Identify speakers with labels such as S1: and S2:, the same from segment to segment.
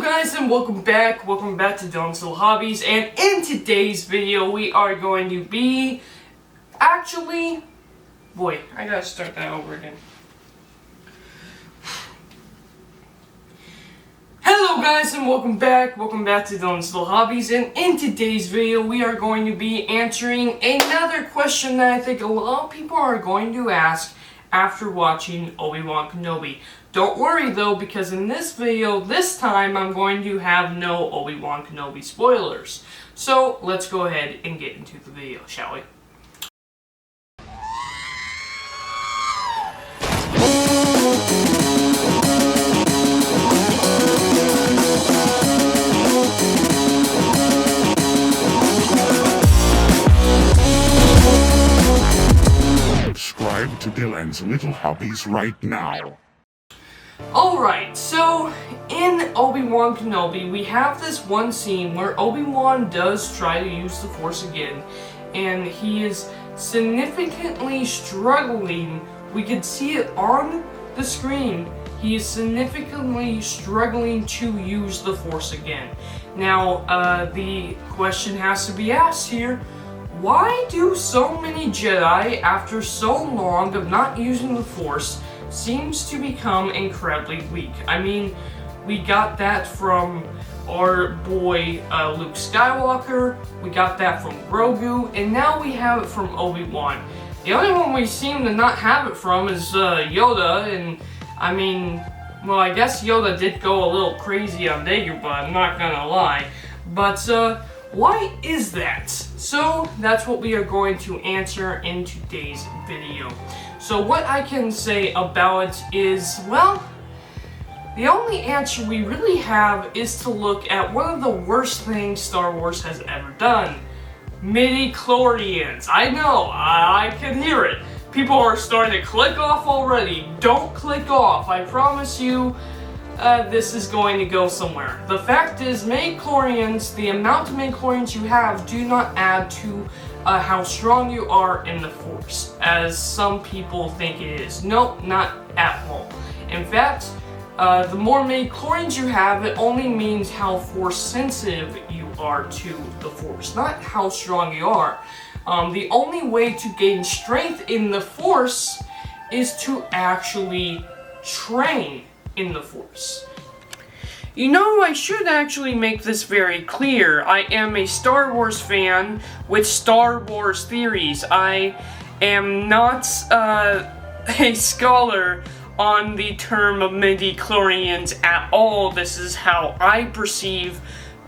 S1: guys, and welcome back to Dylan's Little Hobbies, and in today's video we are going to be, I gotta start that over again. Hello guys, and welcome back to Dylan's Little Hobbies, and in today's video we are going to be answering another question that I think a lot of people are going to ask after watching Obi-Wan Kenobi. Don't worry though, because in this video, this time I'm going to have no Obi-Wan Kenobi spoilers. So let's go ahead and get into the video, shall we?
S2: Subscribe to Dylan's Little Hobbies right now.
S1: Alright, so in Obi-Wan Kenobi, we have this one scene where Obi-Wan does try to use the Force again, and he is significantly struggling. We can see it on the screen. He is significantly struggling to use the Force again. Now, the question has to be asked here. Why do so many Jedi, after so long of not using the Force, seems to become incredibly weak? I mean, we got that from our boy Luke Skywalker, we got that from Grogu, and now we have it from Obi-Wan. The only one we seem to not have it from is Yoda, and I mean, well, I guess Yoda did go a little crazy on Dagobah, I'm not gonna lie. But, why is that? So, that's what we are going to answer in today's video. So what I can say about it is, well, the only answer we really have is to look at one of the worst things Star Wars has ever done. Midi-chlorians. I know, I can hear it. People are starting to click off already. Don't click off, I promise you. This is going to go somewhere. The fact is, midi-chlorians, the amount of midi-chlorians you have do not add to how strong you are in the Force, as some people think it is. Nope, not at all. In fact, the more midi-chlorians you have, it only means how Force sensitive you are to the Force, not how strong you are. The only way to gain strength in the Force is to actually train in the Force. You know, I should actually make this very clear. I am a Star Wars fan with Star Wars theories. I am not a scholar on the term of midi-chlorians at all. This is how I perceive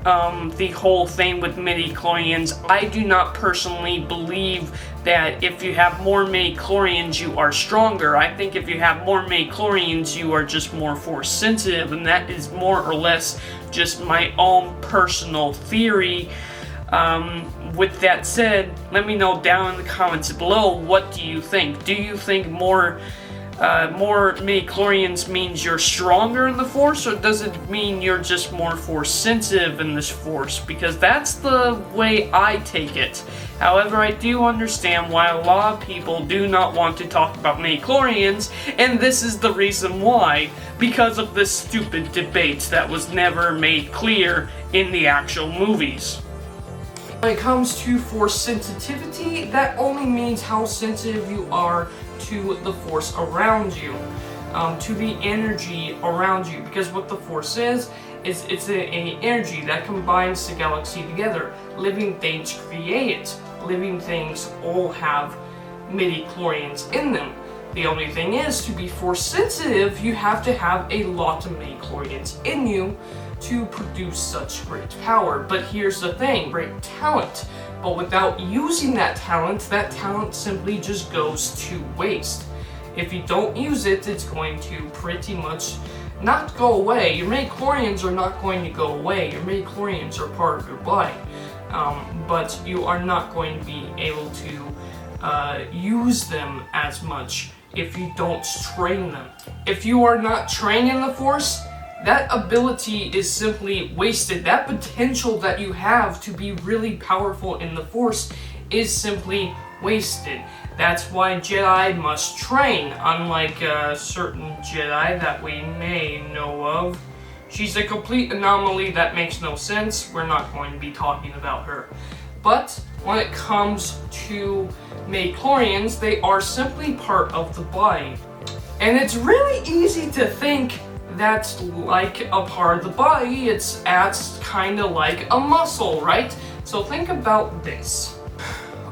S1: the whole thing with midi-chlorians. I do not personally believe that if you have more midi-chlorians you are stronger. I think if you have more midi-chlorians you are just more Force sensitive, and that is more or less just my own personal theory. With that said, let me know down in the comments below, what do you think? Do you think more midi-chlorians means you're stronger in the Force, or does it mean you're just more Force sensitive in this Force? Because that's the way I take it. However, I do understand why a lot of people do not want to talk about midi-chlorians, and this is the reason why. Because of this stupid debate that was never made clear in the actual movies. When it comes to Force sensitivity, that only means how sensitive you are to the Force around you, to the energy around you. Because what the Force is it's an energy that combines the galaxy together. Living things create it. Living things all have midi-chlorians in them. The only thing is, to be Force sensitive, you have to have a lot of midi-chlorians in you to produce such great power. But here's the thing, great talent. But without using that talent simply just goes to waste. If you don't use it, it's going to pretty much not go away. Your midi-chlorians are not going to go away. Your midi-chlorians are part of your body. But you are not going to be able to use them as much if you don't train them. If you are not trained in the Force, that ability is simply wasted. That potential that you have to be really powerful in the Force is simply wasted. That's why Jedi must train, unlike certain Jedi that we may know of. She's a complete anomaly that makes no sense. We're not going to be talking about her. But when it comes to midichlorians, they are simply part of the body. And it's really easy to think that's like a part of the body. It's acts kind of like a muscle, right? So think about this.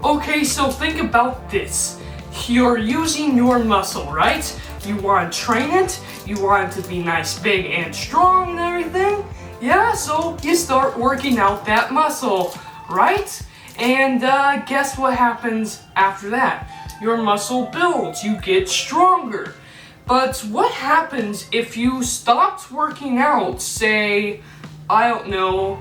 S1: Okay, so think about this. You're using your muscle, right? You want to train it, you want it to be nice, big, and strong and everything. Yeah, so you start working out that muscle, right? And guess what happens after that? Your muscle builds, you get stronger. But what happens if you stopped working out, say, I don't know,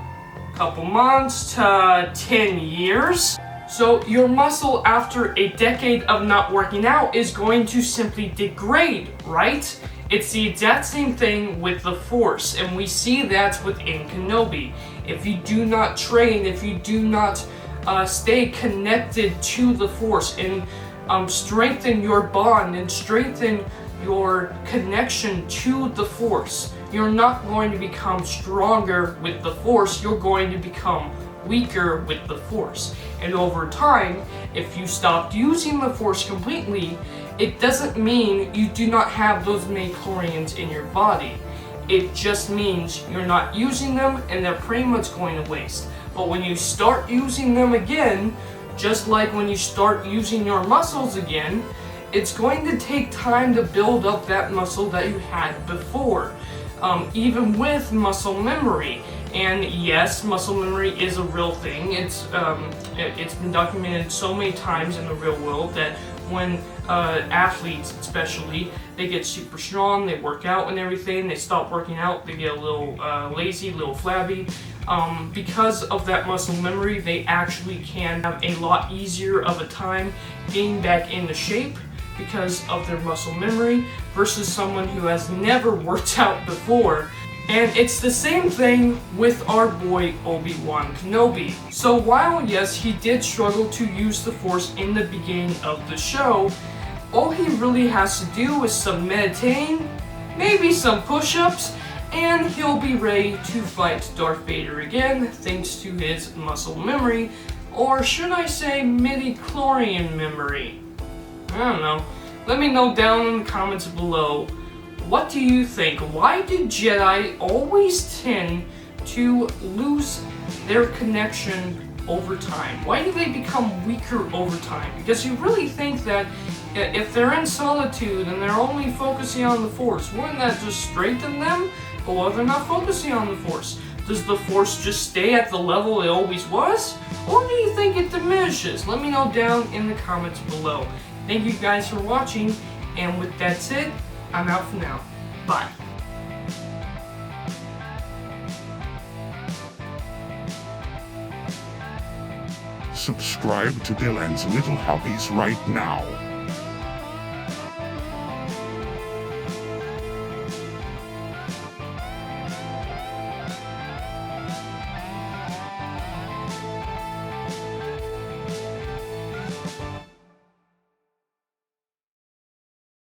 S1: a couple months to 10 years? So your muscle after a decade of not working out is going to simply degrade, right? It's the exact same thing with the Force, and we see that within Kenobi. If you do not train, if you do not stay connected to the Force and strengthen your bond and strengthen your connection to the Force, you're not going to become stronger with the Force, you're going to become weaker with the Force. And over time, if you stopped using the Force completely, it doesn't mean you do not have those midichlorians in your body. It just means you're not using them and they're pretty much going to waste. But when you start using them again, just like when you start using your muscles again, it's going to take time to build up that muscle that you had before, even with muscle memory. And yes, muscle memory is a real thing. It's been documented so many times in the real world that when athletes especially, they get super strong, they work out and everything, they stop working out, they get a little lazy, a little flabby. Because of that muscle memory, they actually can have a lot easier of a time getting back into shape because of their muscle memory versus someone who has never worked out before. And it's the same thing with our boy Obi-Wan Kenobi. So while yes, he did struggle to use the Force in the beginning of the show, all he really has to do is some meditating, maybe some push-ups, and he'll be ready to fight Darth Vader again thanks to his muscle memory, or should I say midichlorian memory? I don't know. Let me know down in the comments below. What do you think? Why do Jedi always tend to lose their connection over time? Why do they become weaker over time? Because you really think that if they're in solitude and they're only focusing on the Force, wouldn't that just strengthen them? But while they're not focusing on the Force, does the Force just stay at the level it always was? Or do you think it diminishes? Let me know down in the comments below. Thank you guys for watching, and with that said, I'm out for now. Bye.
S2: Subscribe to Dylan's Little Hobbies right now.